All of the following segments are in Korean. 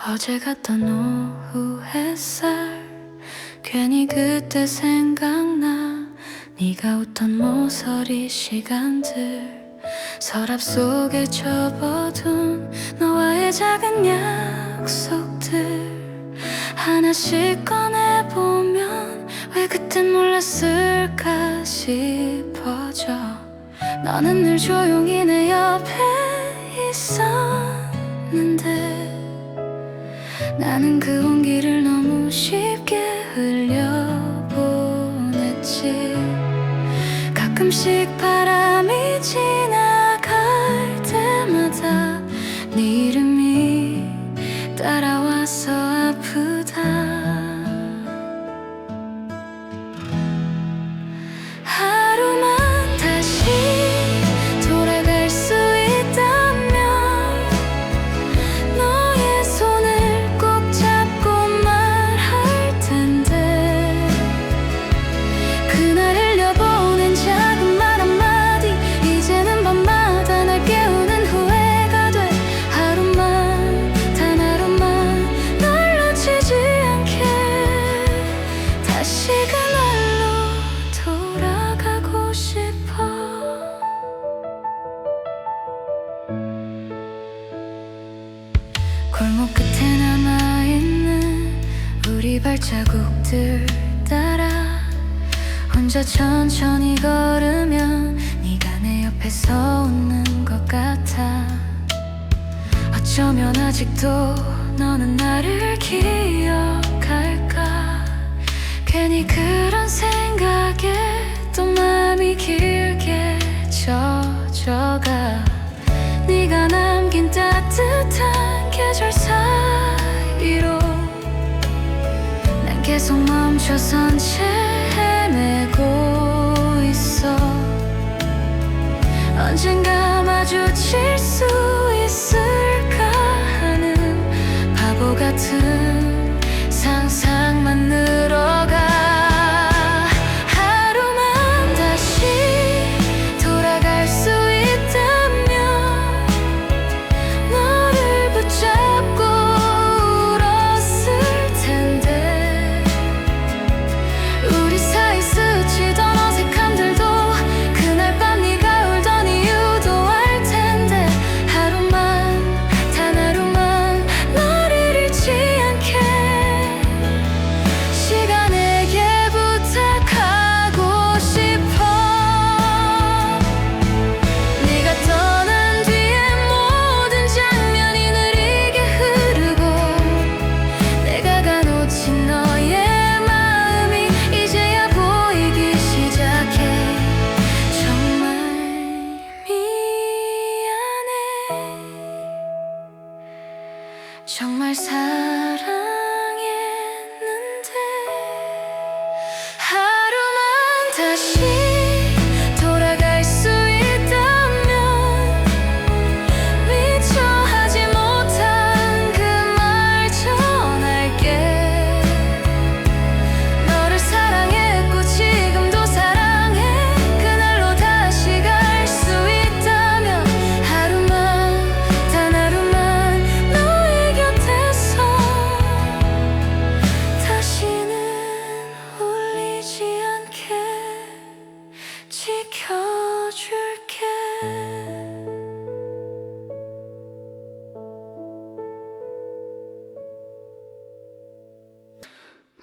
어제 갔던 오후 햇살 괜히 그때 생각나. 네가 웃던 모서리 시간들, 서랍 속에 접어둔 너와의 작은 약속들 하나씩 꺼내보면 왜 그땐 몰랐을까 싶어져. 너는 늘 조용히 내 옆에 있었는데 나는 그 온기를 너무 쉽게 흘려보냈지. 가끔씩 바람이 지나갈 때마다 네 이름이 따라와서 아프다. 하루만 다시 돌아갈 수 있다면 너의 손을 꼭 잡고 말할 텐데, 그날 흘려보낸 작은 말 한마디 이제는 밤마다 날 깨우는 후회가 돼. 하루만, 단 하루만 널 놓치지 않게 다시 그날로 돌아가고 싶어. 골목 끝에 남아있는 우리 발자국들 따라 혼자 천천히 걸으면 네가 내 옆에서 웃는 것 같아. 어쩌면 아직도 너는 나를 기억할까. 괜히 그런 생각에 또 마음이 길게 젖어가. 네가 남긴 따뜻한 계절 사이로 난 계속 멈춰선 채 헤매고 있어. 언젠가 마주칠 수 있을까 하는 바보 같은 상상만 늘어가. 하루만 다시 돌아갈 수 있다면 너를 붙잡고 울었을 텐데, 우리 사이 스치던 어색함들도 그날 밤 네가 울던 이유도 알 텐데. 하루만, 단 하루만 너를 잃지 않게 시간에게 부탁하고 싶어. 네가 떠난 뒤에 모든 장면이 느리게 흐르고 내가 가놓친 너의 마음이 이제야 보이기 시작해. 정말 미안해. 정말 사랑했는데. 하루만 다시 돌아갈 수 있다면 미처 하지 못한 그 말 전할게. 너를 사랑했고 지금도 사랑해. 그날로 다시 갈 수 있다면 하루만, 단 하루만 너의 곁에서 다시는 울리지 않게 지켜줄게.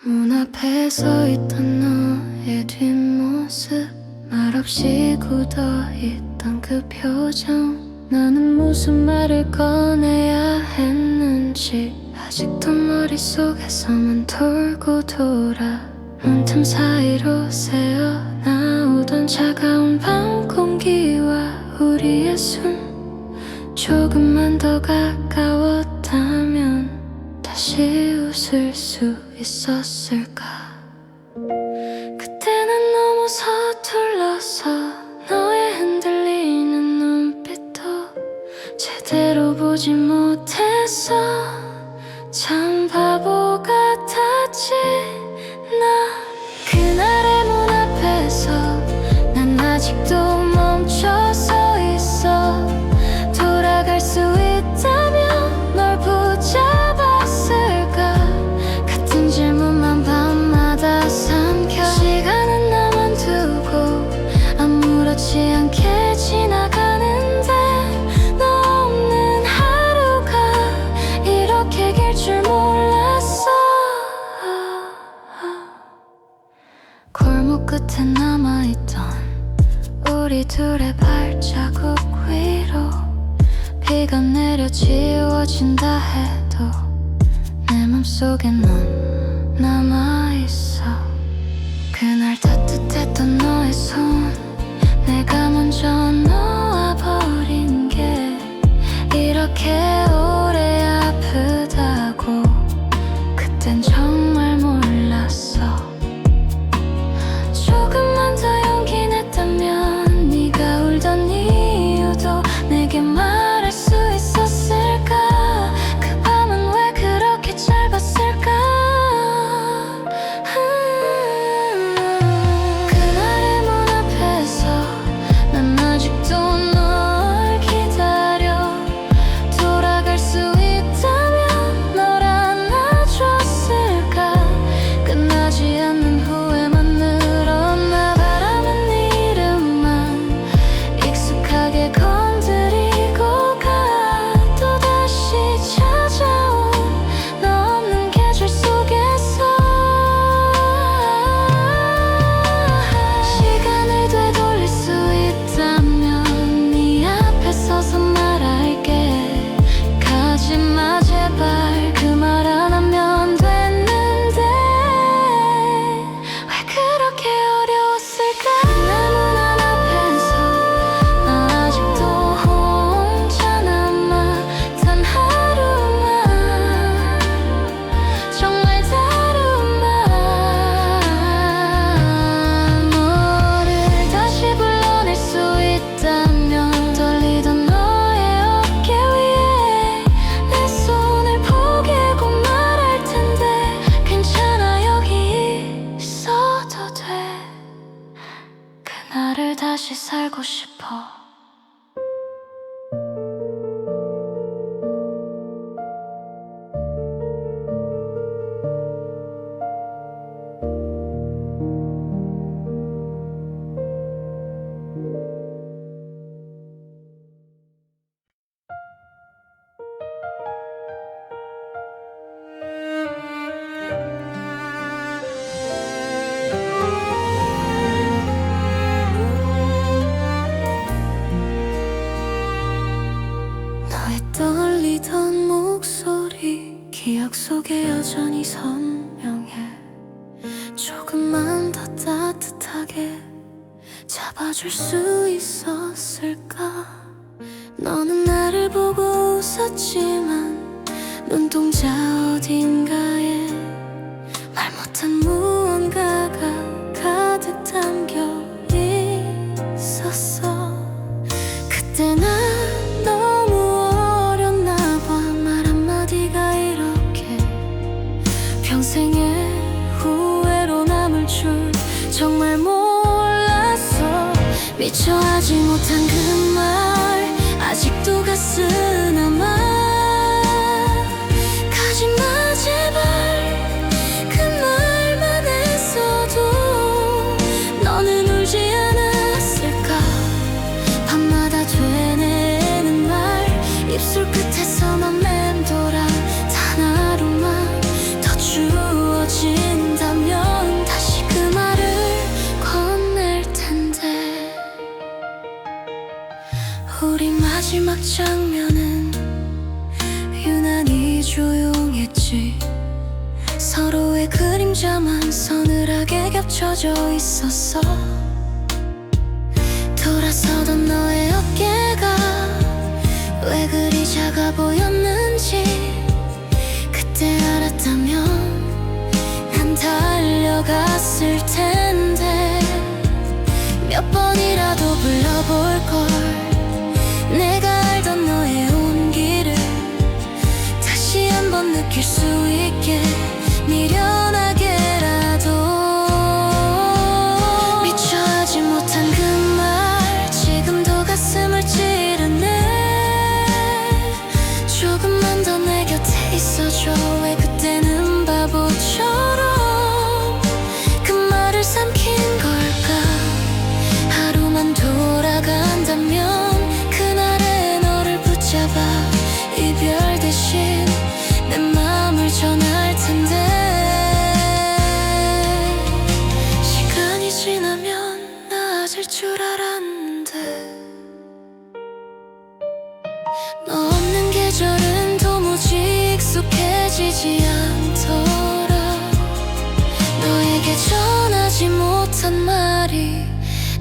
문 앞에 서 있던 너의 뒷모습, 말없이 굳어있던 그 표정. 나는 무슨 말을 꺼내야 했는지 아직도 머릿속에서만 돌고 돌아. 문틈 사이로 새어나오던 차가운 밤 공기와 우리의 숨, 조금만 더 가까웠다면 다시 웃을 수 있었을까. 그때 난 너무 서툴러서 너의 흔들리는 눈빛도 제대로 보지 못했어. 참 바보 같았지 나. 그날의 문 앞에서 난 아직도 멈춰 서 있어. 돌아갈 수 있다면 널 붙잡았어. 우리 둘의 발자국 위로 비가 내려 지워진다 해도 내 맘속에 넌 남아있어. 그날 따뜻했던 너의 손 내가 먼저 놓아버린 게 이렇게 오래 아프다고 그땐 정말 몰랐어. 조금만 더 용기 냈다면 네가 울던 이유도 내게 말할 수 있었을까. 그 밤은 왜 그렇게 짧았을까. 그날의 문 앞에서 난 아직도 널 기다려. 돌아갈 수 있다면 널 안아줬을까. 끝나지 않는 후회만 늘어나. 바람은 이름만 익숙하게 건드리고 가. 또다시 찾아온 너 없는 계절 속에서 시간을 되돌릴 수 있다면 네 앞에 서서 말할게. 가지마 제발. 그 말 안 하면 됐는데 왜 그렇게 어려웠을까. 나 문 앞에서 나 아직도 혼자 남아. 단 하루만 정말 다른 말. 너를 다시 불러낼 수 있다면 떨리던 너의 어깨 위에 내 손을 포개고 말할 텐데 괜찮아 여기 있어도 돼. 그날을 다시 살고 싶어. 너의 떨리던 목소리 기억 속에 여전히 선명해. 조금만 더 따뜻하게 잡아줄 수 있었을까. 너는 나를 보고 웃었지만 눈동자 어딘가에 말 못한 무언가가 가득 담겨 있었어. 그때 난 너무 어렸나 봐. 말 한마디가 이렇게 평생의 후회로 남을 줄 정말 몰랐어. 미처 하지 못한 그 말 아직도 가슴 아마. 가지마 제발. 그 말만 했어도 너는 울지 않았을까. 밤마다 되뇌는 말 입술 끝에서만 맴돌아. 단 하루만 더 주어진다면 다시 그 말을 건넬 텐데. 우리 마지막 장면은 유난히 조용했지. 서로의 그림자만 서늘하게 겹쳐져 있었어. 돌아서던 너의 어깨가 왜 그리 작아 보였는지 그때 알았다면 난 달려갔을 텐데. 몇 번이라도 불러볼걸. 내가 알던 너의 온기를 다시 한번 느낄 수 있게 미련하게라도. 미처 하지 못한 그 말 지금도 가슴을 찌르네. 조금만 더 내 곁에 있어줘. 왜 그때는 바보처럼 그 말을 삼킨 걸까. 하루만 돌아간다면 그날의 너를 붙잡아 이별 대신 내 맘을 전할 텐데. 시간이 지나면 나아질 줄 알았는데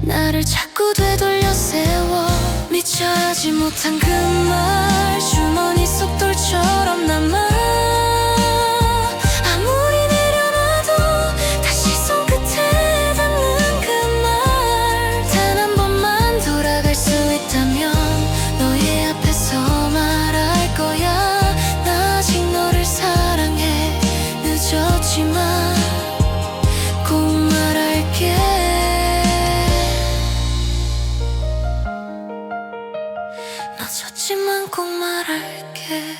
나를 자꾸 되돌려 세워 미처 하지 못한 그 말 주머니 속 돌처럼 남아 아무리 내려놔도 다시 손끝에 닿는 그 말 단 한 번만 돌아갈 수 있다면 너의 앞에서 말할 거야 나 아직 너를 사랑해 늦었지만 꼭 말할게 늦었지만 꼭 말할게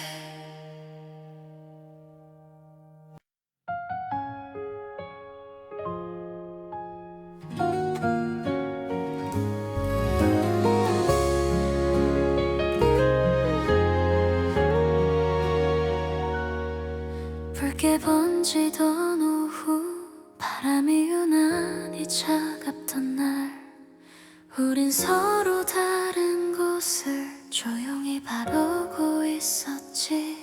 붉게 번지던 오후 바람이 유난히 차갑던 날 우린 서로 다른 곳을 조용히 바라보고 있었지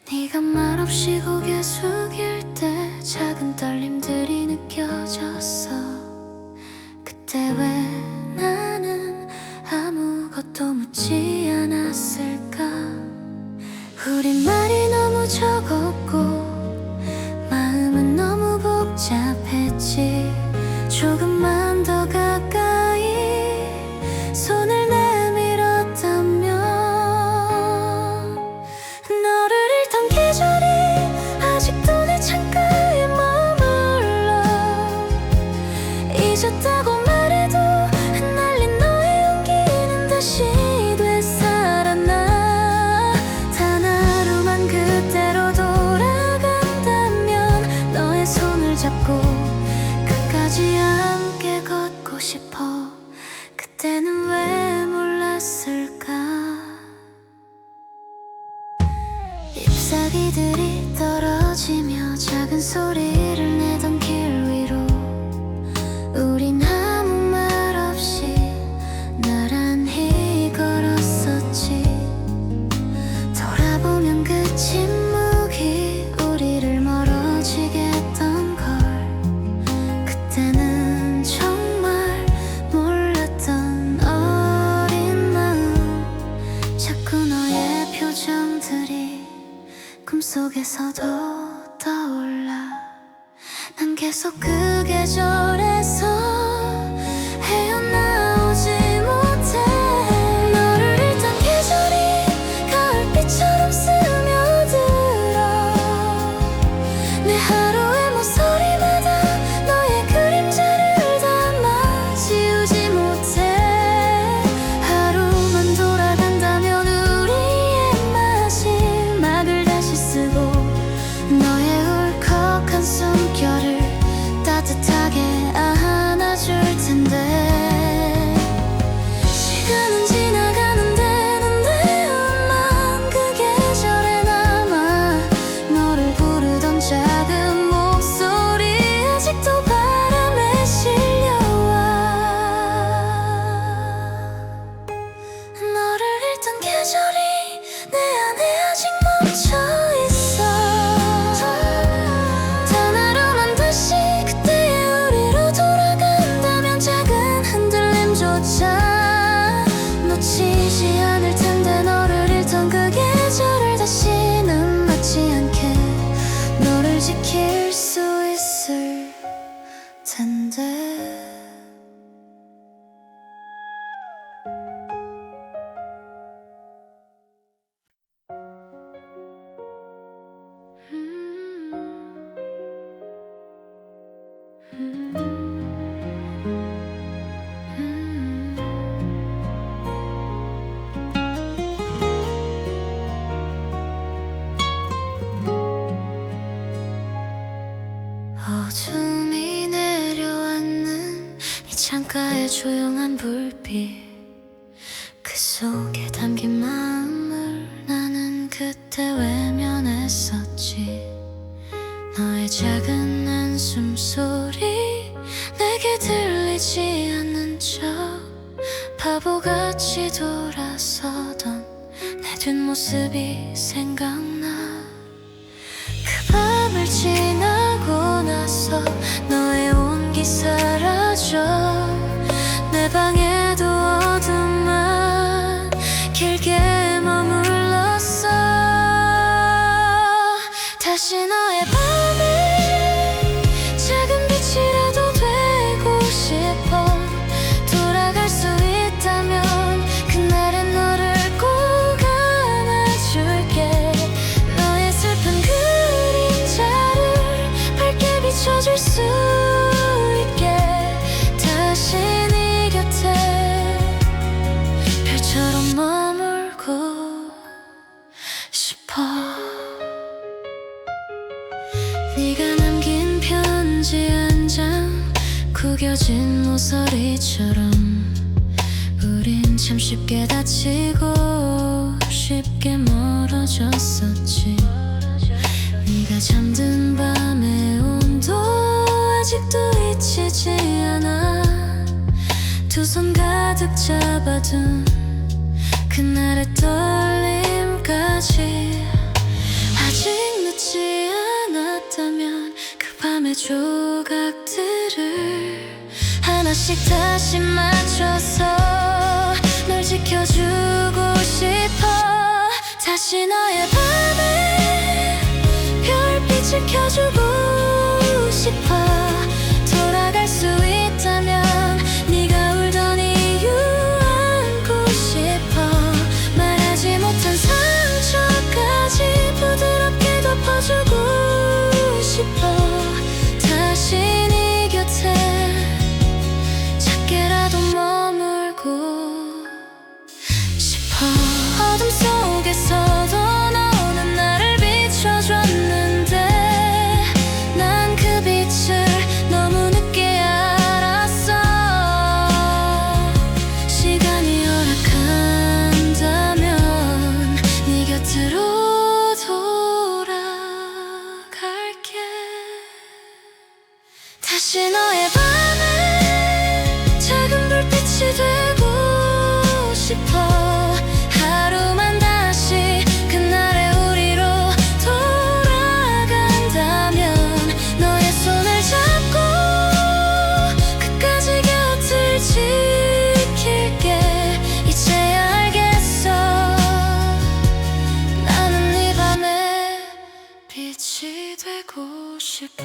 네가 말없이 고개 숙일 때 작은 떨림들이 느껴졌어 그때 왜 나는 아무것도 묻지 않았을까 우린 말이 너무 적었고 마음은 너무 복잡했지 조금만 더 가까이 손을 내밀었다면 너를 잃던 계절이 아직도 내 창가에 머물러 잊었다고 말해도 흩날린 너의 온기는 다시 되살아나 단 하루만 그때로 돌아간다면 너의 손을 잡고 끝까지 함께 걷고 싶어 그때는 왜 몰랐을까 잎사귀들이 떨어지며 작은 소리를 내던 길 위로 우린 아무 말 없이 나란히 걸었었지 돌아보면 그 침묵이 우리를 멀어지게 했던 걸 그때는 정말 몰랐던 어린 마음 자꾸 너의 표정들이 꿈속에서도 떠올라 난 계속 그 계절에서 헤어나오지 못해 너를 잃던 계절이 가을비처럼 스며들어 내 하루의 모서리마다 너의 그림자를 담아 지우지 못해 하루만 돌아간다면 우리의 마지막을 다시 쓰고 너의 울컥한 숨결을 따뜻하게 안아줄 텐데 시간은 지나가는데 난 내 옷만 그 계절에 남아 너를 부르던 작은 목소리 아직도 바람에 실려와 너를 잃던 계절이 내 안에 아직 멈춰있어 단 하루만 다시 그때의 우리로 돌아간다면 작은 흔들림조차 놓치지 않을 텐데 너를 잃던 그 계절을 다시는 맞지 않게 너를 지킬 수 있을 텐데 어둠이 내려앉는 이 창가의 조용한 불빛 그 속에 담긴 마음을 나는 그때 외면했었지 너의 작은 한숨 소리 내게 들리지 않는 척 바보같이 돌아서던 내 뒷모습이 생각나 그 밤을 지나고 나서 너의 온기 사라져 다시 너의 밤에 작은 빛이라도 되고 싶어. 돌아갈 수 있다면 그날은 너를 꼭 안아줄게. 너의 슬픈 그림자를 밝게 비춰줄 수 있게 다시 네 곁에 별처럼 머물고 싶어. 네가 남긴 편지 한 장, 구겨진 모서리처럼 우린 참 쉽게 다치고 쉽게 멀어졌었지. 네가 잠든 밤의 온도 아직도 잊히지 않아. 두 손 가득 잡아둔 그날의 떨림까지. 아직 늦지 않았다면 그 밤의 조각들을 하나씩 다시 맞춰서 널 지켜주고 싶어. 다시 너의 밤에 별빛을 켜주고 싶어. 돌아갈 수 있다면 네가 울던 이유 안고 싶어. 말하지 못한 상처까지 부드럽게 덮어주고 싶어. 다시 네 곁에 작게라도 머물고 싶어. 어둠 속에서도 너는 나를 비춰줬는데 난 그 빛을 너무 늦게 알았어. 시간이 허락한다면 네 곁으로 돌아갈게. 다시 너의 밤에 작은 불빛이 되고 싶어. 하루만 다시 그날의 우리로 돌아간다면 너의 손을 잡고 끝까지 곁을 지킬게. 이제야 알겠어. 나는 네 밤에 빛이 되고 싶어.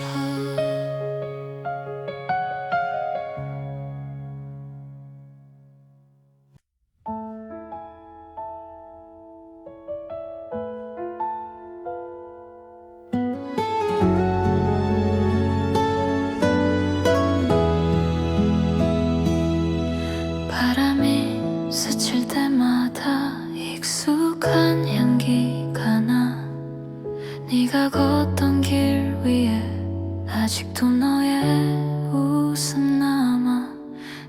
바람이 스칠 때마다 익숙한 향기가 나. 네가 걷던 길 위에 아직도 너의 웃음 남아.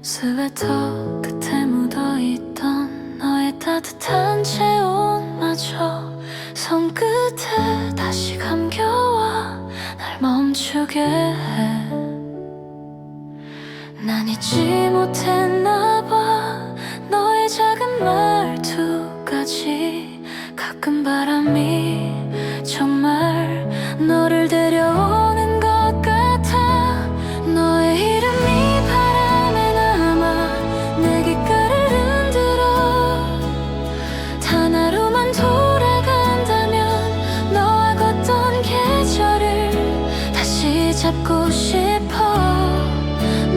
스웨터 끝에 묻어있던 너의 따뜻한 체온마저 손끝에 다시 감겨와 날 멈추게 해. 난 잊지 못했나 봐 너의 작은 말투까지. 가끔 바람이 정말 너를 데려오는 것 같아. 너의 이름이 바람에 남아 내 귓가를 흔들어. 단 하루만 돌아간다면 너와 걷던 계절을 다시 잡고 싶어.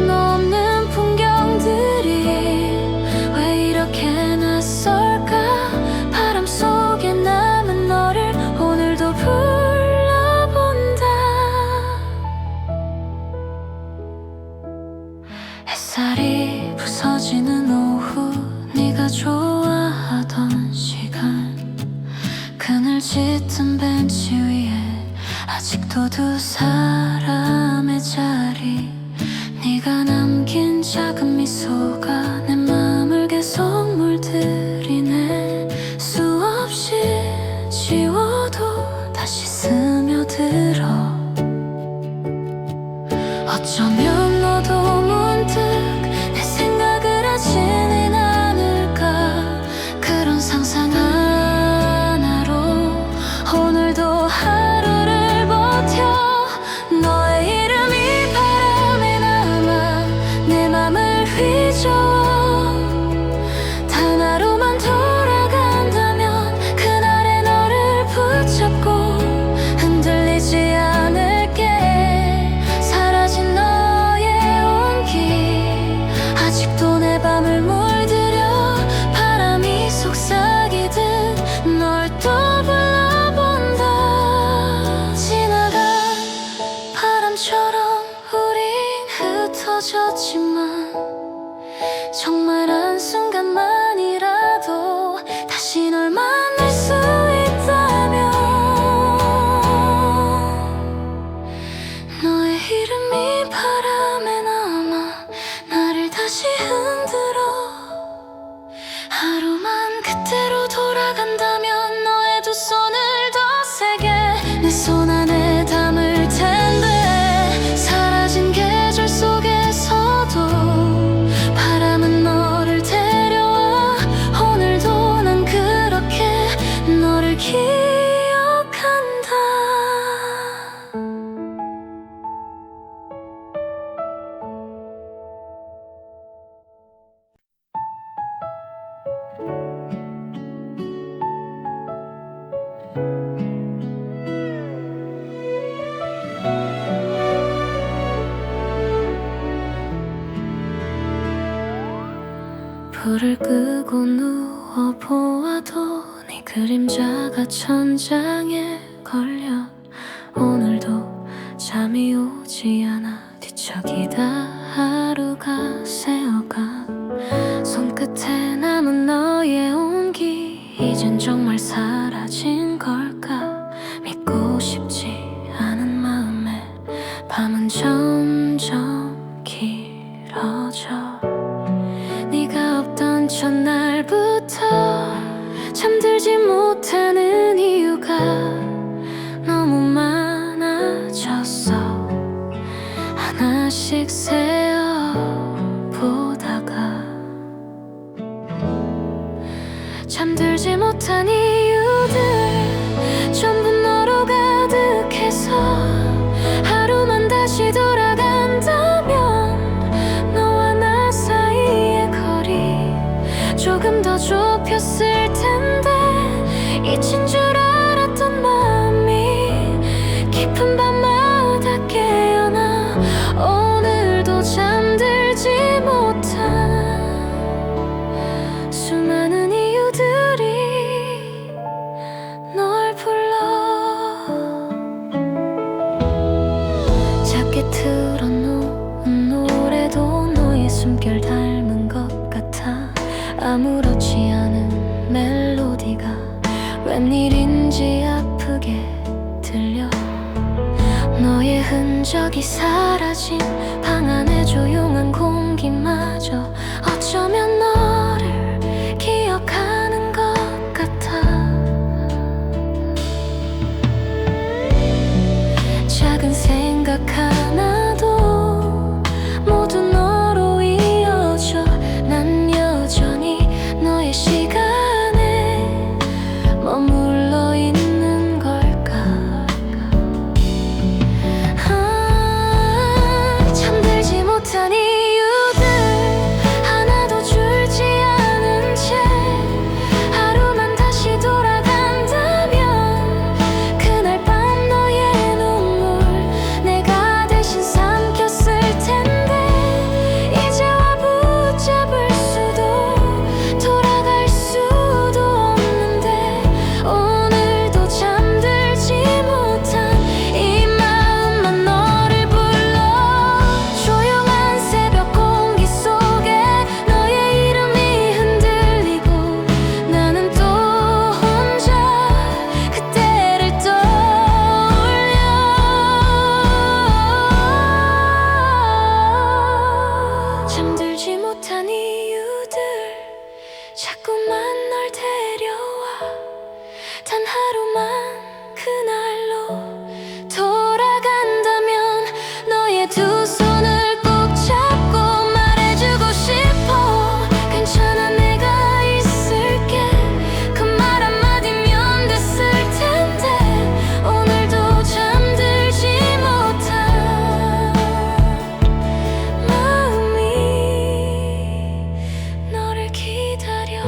너 없는 풍경들이 왜 이렇게 낯설까. 바람 속에 남은 너를 오늘도 불러본다. 햇살이 부서지는 오후 네가 좋아하던 시간. 그늘 짙은 벤치 위에 아직도 두 사람의 자리. 네가 남긴 작은 미소가 내 맘을 계속 물들이네. 수없이 지워도 다시 스며들어. 어쩌면 너도 문득 내 생각을 하지는 않을까. 그런 상상 하나로 오늘도 하루를 버텨. 너의 이름이 바람에 남아 내 맘을 휘저어. 단 하루만 돌아간다면 그날의 너를 붙잡고 흔들리지 불을 끄고 누워보아도 네 그림자가 천장에 걸려 오늘도 잠이 오지 않아 뒤척이다 하루가 새어가 손끝에 남은 너의 온기 이젠 정말 사라진 걸까 믿고 싶지 않은 마음에 밤은 점점 길어져 네가 없던 첫날부터 잠들지 못하는 이유가 너무 많아졌어 하나씩 세어보다가 잠들지 못한 이유들 전부 너로 가득해서 하루만 다시 돌아간다면 너와 나 사이의 거리 조금 더 좁혔을 텐데 잊힌 줄 알았던 마음이 깊은 밤마다 깨어나 오늘도 잠들지 못한 수많은 이유들이 널 불러 작게 틀어놓은 노래도 너의 숨결 닮은 것 같아 아무렇지 않은 멜로디가 웬일인지 아프게 들려 너의 흔적이 사라진 방 안의 조용한 공기마저 어쩌면 너를 기억하는 것 같아 작은 생각 하나도 모두 너로 이어져 난 여전히 너의 시간에 머물러 있는 걸까 잠들지 못한 이유들 하나도 줄지 않은 채 하루만 다시 돌아간다면 그날 밤 너의 눈물 내가 대신 삼켰을 텐데 이제와 붙잡을 수도 돌아갈 수도 없는데 오늘도 잠들지 못한 이 마음만 너를 불러 조용한 새벽 공기 속에 너의 이름이 흔들리고 나는 또 혼자 그때를 떠올려 잠들지 못한 이유들 자꾸만 널 데려와 단 하루만 그날로 돌아간다면 너의 두 손을 꼭 잡고 말해주고 싶어 괜찮아 내가 있을게 그 말 한마디면 됐을 텐데 오늘도 잠들지 못한 마음이 너를 기다려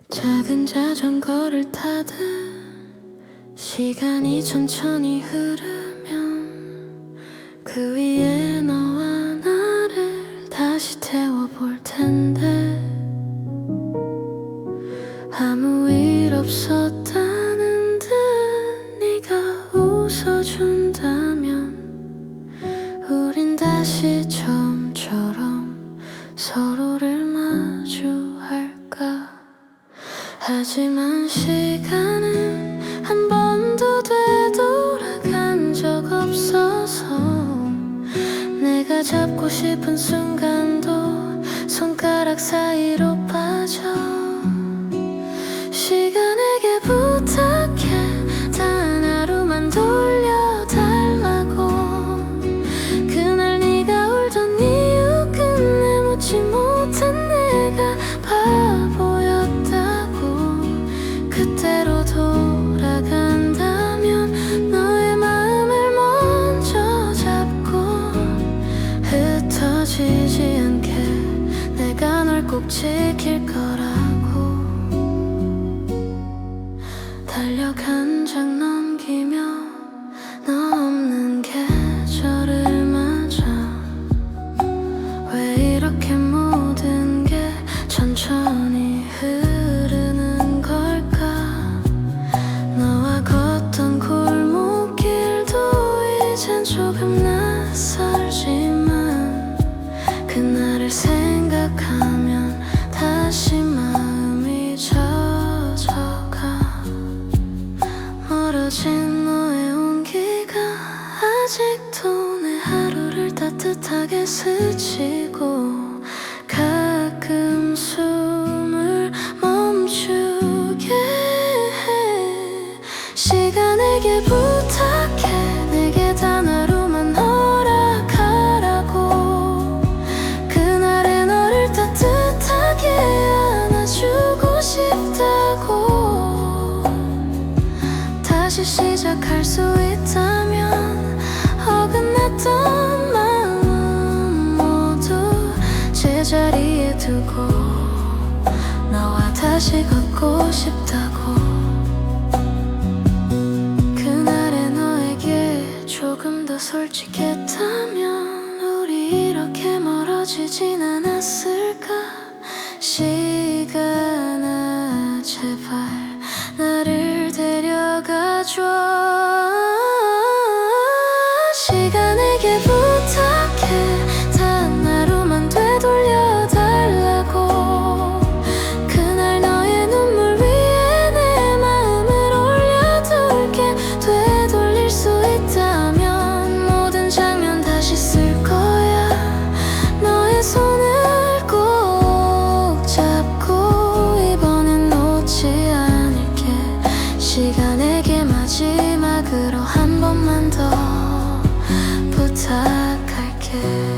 작은 자전거를 타듯 시간이 천천히 흐르면 그 위에 너와 나를 다시 태워볼 텐데 아무 일 없었다는 듯 네가 웃어준다면 우린 다시 처음처럼 서로를 마주할까 하지만 시간은 한 번도 되돌아간 적 없어서 내가 잡고 싶은 순간도 손가락 사이로 빠져 시간에게 부탁해 단 하루만 돌려달라고 그날 네가 울던 이유 끝내 묻지 못한 내가 바보였다고 그때로 돌아간다면 너의 마음을 먼저 잡고 흩어지지 않게 내가 널 지킬 거라고 달려간 장 넘기며 너 없는 계절을 맞아. 왜 이렇게 모든 게 천천히 흐르는 걸까. 너와 걷던 골목길도 이젠 조금 낯설지만 그날을 생각하면 다시 마음이 젖어가. 멀어진 너의 온기가 아직도 내 하루를 따뜻하게 스치고 가끔 숨을 멈추게 해. 시간에게 부탁해 내게 단 하루만 허락하라고. 그날의 너를 따뜻하게 안아주고 싶다고. 다시 시작할 수 있다면 어긋났던 마음 모두 제자리에 두고 너와 다시 걷고 싶다고. 그날의 너에게 조금 더 솔직했다면 우리 이렇게 멀어지진 않았을까. 시간아 제발 나를 데려가줘. 시간에게 부탁해 단 하루만 되돌려달라고. 그날 너의 눈물 위에 내 마음을 올려둘게. 되돌릴 수 있다면 모든 장면 다시 쓸 거야. 너의 손을 꼭 잡고 이번엔 놓지 않을게. 시간에게 마지막으로 한 번만 더 부탁할게.